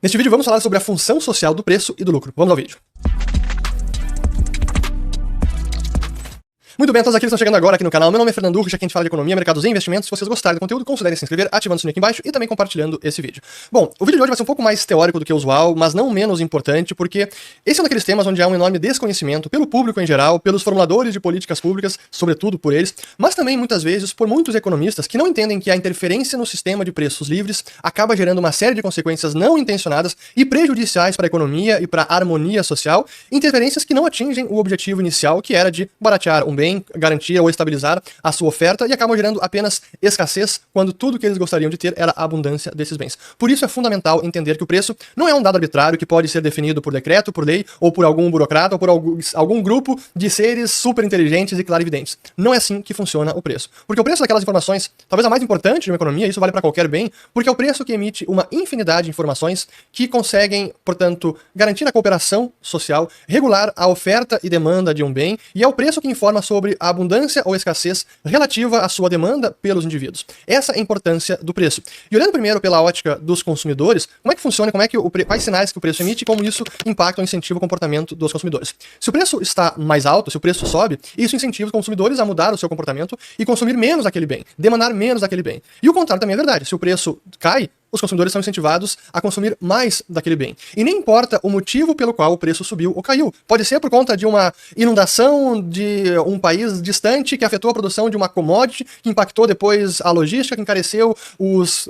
Neste vídeo vamos falar sobre a função social do preço e do lucro. Vamos ao vídeo. Muito bem, a todos aqueles que estão chegando agora aqui no canal. Meu nome é Fernando Urrich, aqui a gente fala de economia, mercados e investimentos. Se vocês gostarem do conteúdo, considerem se inscrever, ativando o sininho aqui embaixo e também compartilhando esse vídeo. Bom, o vídeo de hoje vai ser um pouco mais teórico do que o usual, mas não menos importante, porque esse é um daqueles temas onde há um enorme desconhecimento pelo público em geral, pelos formuladores de políticas públicas, sobretudo por eles, mas também muitas vezes por muitos economistas que não entendem que a interferência no sistema de preços livres acaba gerando uma série de consequências não intencionadas e prejudiciais para a economia e para a harmonia social, interferências que não atingem o objetivo inicial, que era de baratear um bem, garantir ou estabilizar a sua oferta e acabam gerando apenas escassez quando tudo que eles gostariam de ter era a abundância desses bens. Por isso é fundamental entender que o preço não é um dado arbitrário que pode ser definido por decreto, por lei, ou por algum burocrata, ou por algum grupo de seres super inteligentes e clarividentes. Não é assim que funciona o preço. Porque o preço daquelas informações, talvez a mais importante de uma economia, isso vale para qualquer bem, porque é o preço que emite uma infinidade de informações que conseguem, portanto, garantir a cooperação social, regular a oferta e demanda de um bem, e é o preço que informa sobre a abundância ou escassez relativa à sua demanda pelos indivíduos. Essa é a importância do preço. E olhando primeiro pela ótica dos consumidores, como é que funciona, quais sinais que o preço emite e como isso impacta ou incentiva o comportamento dos consumidores. Se o preço está mais alto, se o preço sobe, isso incentiva os consumidores a mudar o seu comportamento e consumir menos daquele bem, demandar menos daquele bem. E o contrário também é verdade. Se o preço cai, os consumidores são incentivados a consumir mais daquele bem. E nem importa o motivo pelo qual o preço subiu ou caiu. Pode ser por conta de uma inundação de um país distante que afetou a produção de uma commodity, que impactou depois a logística, que encareceu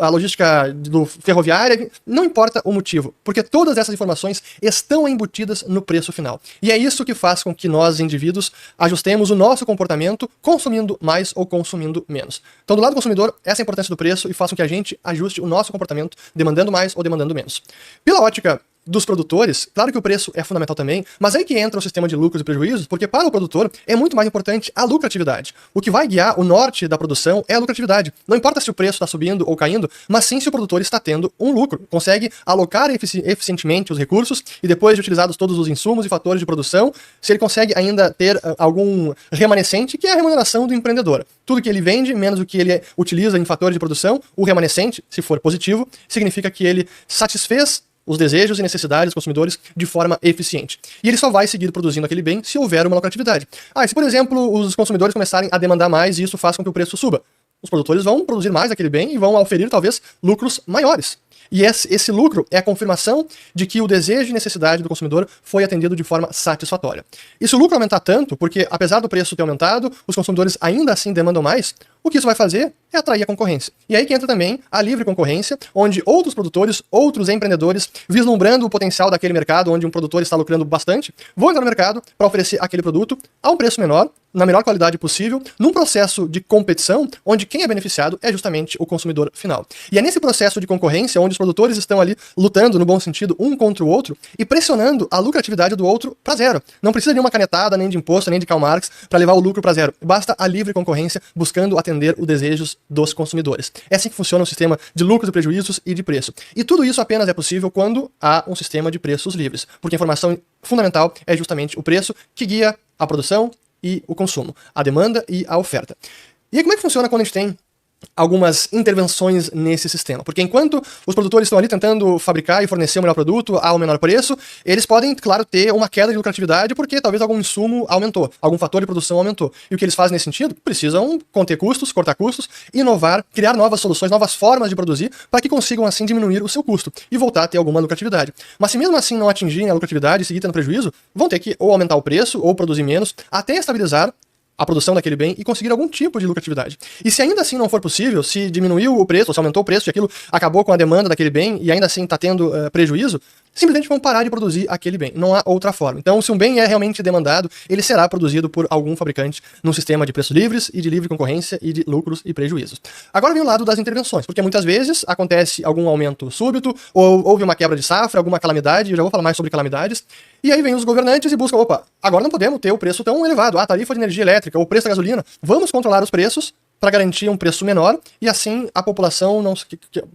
a logística ferroviária. Não importa o motivo, porque todas essas informações estão embutidas no preço final. E é isso que faz com que nós, indivíduos, ajustemos o nosso comportamento consumindo mais ou consumindo menos. Então, do lado do consumidor, essa é a importância do preço e faz com que a gente ajuste o nosso comportamento demandando mais ou demandando menos. Pela ótica dos produtores, claro que o preço é fundamental também, mas aí que entra o sistema de lucros e prejuízos, porque para o produtor é muito mais importante a lucratividade. O que vai guiar o norte da produção é a lucratividade. Não importa se o preço está subindo ou caindo, mas sim se o produtor está tendo um lucro, consegue alocar eficientemente os recursos e depois de utilizados todos os insumos e fatores de produção, se ele consegue ainda ter algum remanescente, que é a remuneração do empreendedor. Tudo que ele vende, menos o que ele utiliza em fatores de produção, o remanescente, se for positivo, significa que ele satisfez os desejos e necessidades dos consumidores de forma eficiente. E ele só vai seguir produzindo aquele bem se houver uma lucratividade. Se, por exemplo, os consumidores começarem a demandar mais e isso faz com que o preço suba, os produtores vão produzir mais daquele bem e vão oferir, talvez, lucros maiores. E esse lucro é a confirmação de que o desejo e necessidade do consumidor foi atendido de forma satisfatória. E se o lucro aumentar tanto, porque apesar do preço ter aumentado, os consumidores ainda assim demandam mais, o que isso vai fazer é atrair a concorrência. E aí que entra também a livre concorrência, onde outros produtores, outros empreendedores, vislumbrando o potencial daquele mercado, onde um produtor está lucrando bastante, vão entrar no mercado para oferecer aquele produto a um preço menor, na melhor qualidade possível, num processo de competição, onde quem é beneficiado é justamente o consumidor final. E é nesse processo de concorrência, onde os produtores estão ali lutando, no bom sentido, um contra o outro, e pressionando a lucratividade do outro para zero. Não precisa de uma canetada, nem de imposto, nem de Karl Marx, para levar o lucro para zero. Basta a livre concorrência, buscando atender os desejos dos consumidores. É assim que funciona o sistema de lucros e prejuízos e de preço. E tudo isso apenas é possível quando há um sistema de preços livres, porque a informação fundamental é justamente o preço que guia a produção e o consumo, a demanda e a oferta. E aí como é que funciona quando a gente tem algumas intervenções nesse sistema? Porque enquanto os produtores estão ali tentando fabricar e fornecer o melhor produto ao menor preço, eles podem, claro, ter uma queda de lucratividade porque talvez algum insumo aumentou, algum fator de produção aumentou. E o que eles fazem nesse sentido? Precisam conter custos, cortar custos, inovar, criar novas soluções, novas formas de produzir para que consigam assim diminuir o seu custo e voltar a ter alguma lucratividade. Mas se mesmo assim não atingirem a lucratividade e seguir tendo prejuízo, vão ter que ou aumentar o preço ou produzir menos até estabilizar a produção daquele bem e conseguir algum tipo de lucratividade. E se ainda assim não for possível, se diminuiu o preço, ou se aumentou o preço e aquilo acabou com a demanda daquele bem e ainda assim está tendo prejuízo, simplesmente vão parar de produzir aquele bem. Não há outra forma. Então, se um bem é realmente demandado, ele será produzido por algum fabricante num sistema de preços livres e de livre concorrência e de lucros e prejuízos. Agora vem o lado das intervenções, porque muitas vezes acontece algum aumento súbito, ou houve uma quebra de safra, alguma calamidade, eu já vou falar mais sobre calamidades, e aí vem os governantes e buscam, agora não podemos ter o preço tão elevado, a tarifa de energia elétrica, o preço da gasolina, vamos controlar os preços para garantir um preço menor e assim a população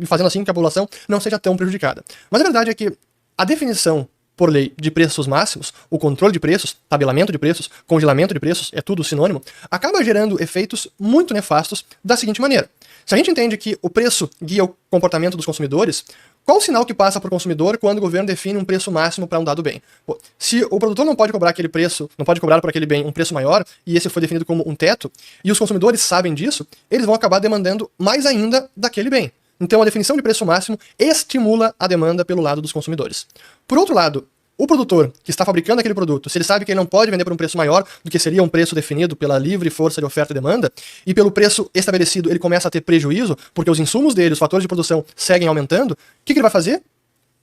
fazendo assim que a população não seja tão prejudicada. Mas a verdade é que a definição por lei de preços máximos, o controle de preços, tabelamento de preços, congelamento de preços, é tudo sinônimo, acaba gerando efeitos muito nefastos da seguinte maneira. Se a gente entende que o preço guia o comportamento dos consumidores, qual o sinal que passa para o consumidor quando o governo define um preço máximo para um dado bem? Pô, se o produtor não pode cobrar aquele preço, não pode cobrar por aquele bem um preço maior, e esse foi definido como um teto, e os consumidores sabem disso, eles vão acabar demandando mais ainda daquele bem. Então a definição de preço máximo estimula a demanda pelo lado dos consumidores. Por outro lado, o produtor que está fabricando aquele produto, se ele sabe que ele não pode vender por um preço maior do que seria um preço definido pela livre força de oferta e demanda, e pelo preço estabelecido ele começa a ter prejuízo, porque os insumos dele, os fatores de produção seguem aumentando, o que ele vai fazer?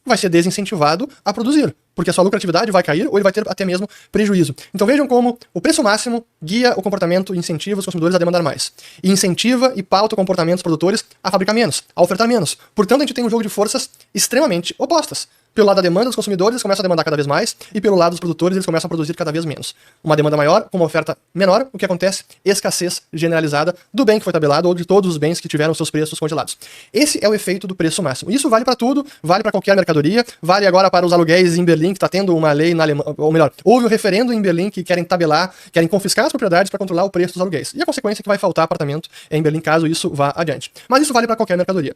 Vai ser desincentivado a produzir, porque a sua lucratividade vai cair ou ele vai ter até mesmo prejuízo. Então vejam como o preço máximo guia o comportamento e incentiva os consumidores a demandar mais. E incentiva e pauta o comportamento dos produtores a fabricar menos, a ofertar menos. Portanto, a gente tem um jogo de forças extremamente opostas. Pelo lado da demanda dos consumidores, eles começam a demandar cada vez mais, e pelo lado dos produtores, eles começam a produzir cada vez menos. Uma demanda maior, com uma oferta menor, o que acontece? Escassez generalizada do bem que foi tabelado ou de todos os bens que tiveram seus preços congelados. Esse é o efeito do preço máximo. Isso vale para tudo, vale para qualquer mercadoria, vale agora para os aluguéis em Berlim, que está tendo uma lei na Alemanha, ou melhor, houve um referendo em Berlim que querem tabelar, querem confiscar as propriedades para controlar o preço dos aluguéis. E a consequência é que vai faltar apartamento em Berlim caso isso vá adiante. Mas isso vale para qualquer mercadoria.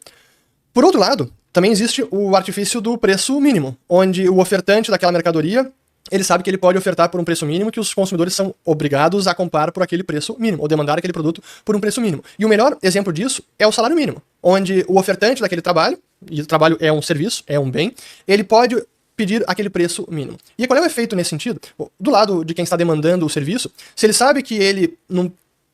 Por outro lado, também existe o artifício do preço mínimo, onde o ofertante daquela mercadoria, ele sabe que ele pode ofertar por um preço mínimo que os consumidores são obrigados a comprar por aquele preço mínimo, ou demandar aquele produto por um preço mínimo. E o melhor exemplo disso é o salário mínimo, onde o ofertante daquele trabalho, e o trabalho é um serviço, é um bem, ele pode pedir aquele preço mínimo. E qual é o efeito nesse sentido? Bom, do lado de quem está demandando o serviço, se ele sabe que ele, num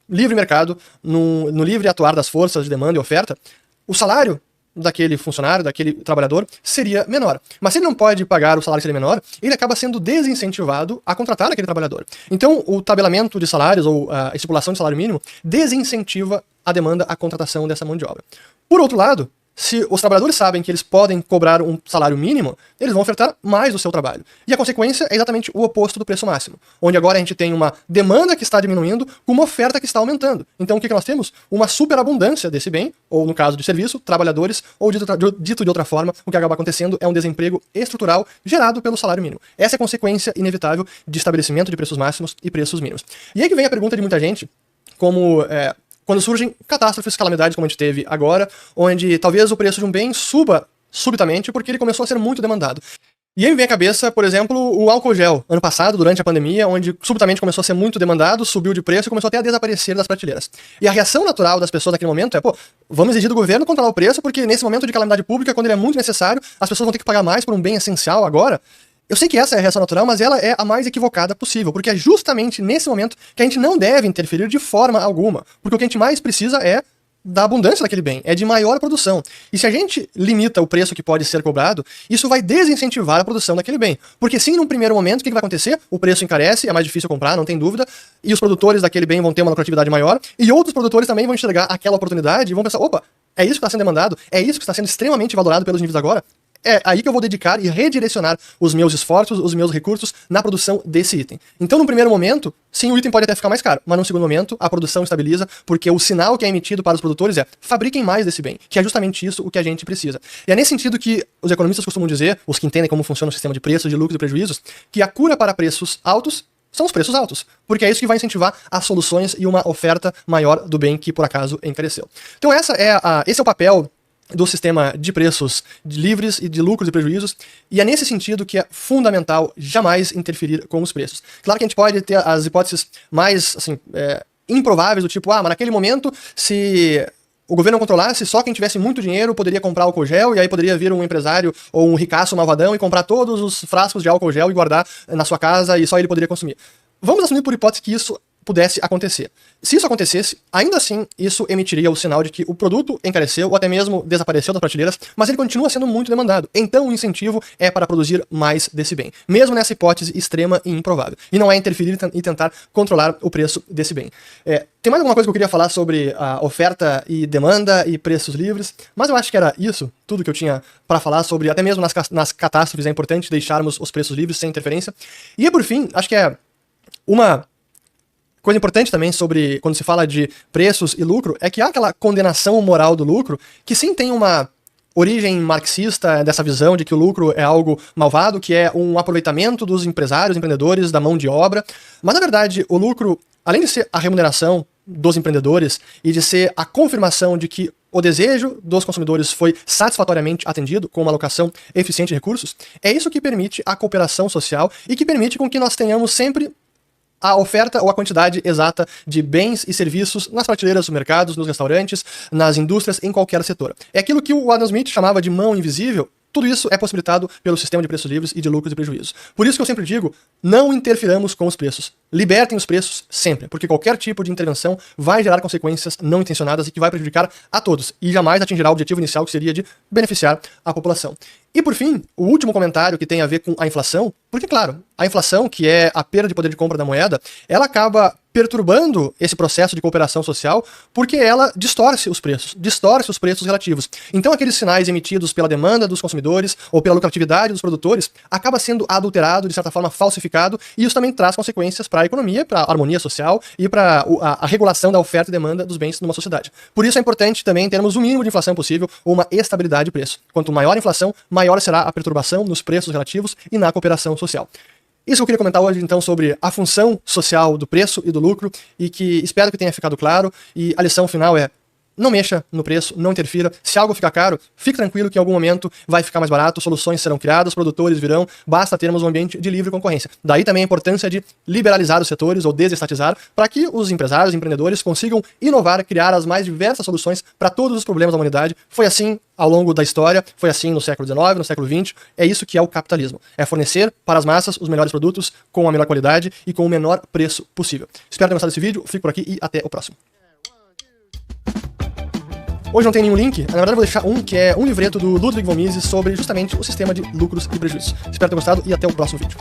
livre mercado, no livre atuar das forças de demanda e oferta, o salário daquele funcionário, daquele trabalhador, seria menor. Mas se ele não pode pagar o salário que seria menor, ele acaba sendo desincentivado a contratar aquele trabalhador. Então, o tabelamento de salários, ou a estipulação de salário mínimo, desincentiva a demanda, a contratação dessa mão de obra. Por outro lado, se os trabalhadores sabem que eles podem cobrar um salário mínimo, eles vão ofertar mais do seu trabalho. E a consequência é exatamente o oposto do preço máximo, onde agora a gente tem uma demanda que está diminuindo com uma oferta que está aumentando. Então o que nós temos? Uma superabundância desse bem, ou no caso de serviço, trabalhadores, ou dito de outra forma, o que acaba acontecendo é um desemprego estrutural gerado pelo salário mínimo. Essa é a consequência inevitável de estabelecimento de preços máximos e preços mínimos. E aí que vem a pergunta de muita gente, como quando surgem catástrofes, calamidades como a gente teve agora, onde talvez o preço de um bem suba subitamente porque ele começou a ser muito demandado. E aí me vem à cabeça, por exemplo, o álcool gel, ano passado, durante a pandemia, onde subitamente começou a ser muito demandado, subiu de preço e começou até a desaparecer das prateleiras. E a reação natural das pessoas naquele momento é, pô, vamos exigir do governo controlar o preço, porque nesse momento de calamidade pública, quando ele é muito necessário, as pessoas vão ter que pagar mais por um bem essencial agora. Eu sei que essa é a reação natural, mas ela é a mais equivocada possível, porque é justamente nesse momento que a gente não deve interferir de forma alguma, porque o que a gente mais precisa é da abundância daquele bem, é de maior produção. E se a gente limita o preço que pode ser cobrado, isso vai desincentivar a produção daquele bem. Porque sim, num primeiro momento, o que vai acontecer? O preço encarece, é mais difícil comprar, não tem dúvida, e os produtores daquele bem vão ter uma lucratividade maior, e outros produtores também vão enxergar aquela oportunidade e vão pensar, opa, é isso que está sendo demandado, é isso que está sendo extremamente valorado pelos níveis agora, é aí que eu vou dedicar e redirecionar os meus esforços, os meus recursos na produção desse item. Então, no primeiro momento, sim, o item pode até ficar mais caro, mas no segundo momento, a produção estabiliza, porque o sinal que é emitido para os produtores é fabriquem mais desse bem, que é justamente isso o que a gente precisa. E é nesse sentido que os economistas costumam dizer, os que entendem como funciona o sistema de preços, de lucros e prejuízos, que a cura para preços altos são os preços altos, porque é isso que vai incentivar as soluções e uma oferta maior do bem que, por acaso, encareceu. Então esse é o papel do sistema de preços livres e de lucros e prejuízos, e é nesse sentido que é fundamental jamais interferir com os preços. Claro que a gente pode ter as hipóteses mais assim, improváveis, do tipo, mas naquele momento, se o governo não controlasse, só quem tivesse muito dinheiro poderia comprar álcool gel, e aí poderia vir um empresário ou um ricaço malvadão e comprar todos os frascos de álcool gel e guardar na sua casa, e só ele poderia consumir. Vamos assumir por hipótese que isso pudesse acontecer. Se isso acontecesse, ainda assim, isso emitiria o sinal de que o produto encareceu ou até mesmo desapareceu das prateleiras, mas ele continua sendo muito demandado. Então o incentivo é para produzir mais desse bem, mesmo nessa hipótese extrema e improvável. E não é interferir e tentar controlar o preço desse bem. Tem mais alguma coisa que eu queria falar sobre a oferta e demanda e preços livres, mas eu acho que era isso, tudo que eu tinha para falar sobre, até mesmo nas catástrofes é importante deixarmos os preços livres sem interferência. E por fim, acho que é uma coisa importante também sobre quando se fala de preços e lucro é que há aquela condenação moral do lucro que sim tem uma origem marxista dessa visão de que o lucro é algo malvado, que é um aproveitamento dos empresários, empreendedores, da mão de obra, mas na verdade o lucro, além de ser a remuneração dos empreendedores e de ser a confirmação de que o desejo dos consumidores foi satisfatoriamente atendido com uma alocação eficiente de recursos, é isso que permite a cooperação social e que permite com que nós tenhamos sempre a oferta ou a quantidade exata de bens e serviços nas prateleiras dos mercados, nos restaurantes, nas indústrias, em qualquer setor. É aquilo que o Adam Smith chamava de mão invisível. Tudo isso é possibilitado pelo sistema de preços livres e de lucros e prejuízos. Por isso que eu sempre digo, não interfiramos com os preços. Libertem os preços sempre, porque qualquer tipo de intervenção vai gerar consequências não intencionadas e que vai prejudicar a todos, e jamais atingirá o objetivo inicial, que seria de beneficiar a população. E por fim, o último comentário que tem a ver com a inflação, porque claro, a inflação, que é a perda de poder de compra da moeda, ela acaba perturbando esse processo de cooperação social, porque ela distorce os preços relativos. Então aqueles sinais emitidos pela demanda dos consumidores ou pela lucratividade dos produtores acaba sendo adulterado, de certa forma falsificado, e isso também traz consequências para a economia, para a harmonia social e para a regulação da oferta e demanda dos bens numa sociedade. Por isso é importante também termos o mínimo de inflação possível ou uma estabilidade de preço. Quanto maior a inflação, maior será a perturbação nos preços relativos e na cooperação social. Isso que eu queria comentar hoje, então, sobre a função social do preço e do lucro, e que espero que tenha ficado claro, e a lição final é: não mexa no preço, não interfira. Se algo ficar caro, fique tranquilo que em algum momento vai ficar mais barato, soluções serão criadas, produtores virão, basta termos um ambiente de livre concorrência. Daí também a importância de liberalizar os setores ou desestatizar, para que os empresários e empreendedores consigam inovar, criar as mais diversas soluções para todos os problemas da humanidade. Foi assim ao longo da história, foi assim no século XIX, no século XX, é isso que é o capitalismo. É fornecer para as massas os melhores produtos com a melhor qualidade e com o menor preço possível. Espero ter gostado desse vídeo, fico por aqui e até o próximo. Hoje não tem nenhum link, na verdade eu vou deixar um, que é um livreto do Ludwig von Mises sobre justamente o sistema de lucros e prejuízos. Espero ter gostado e até o próximo vídeo.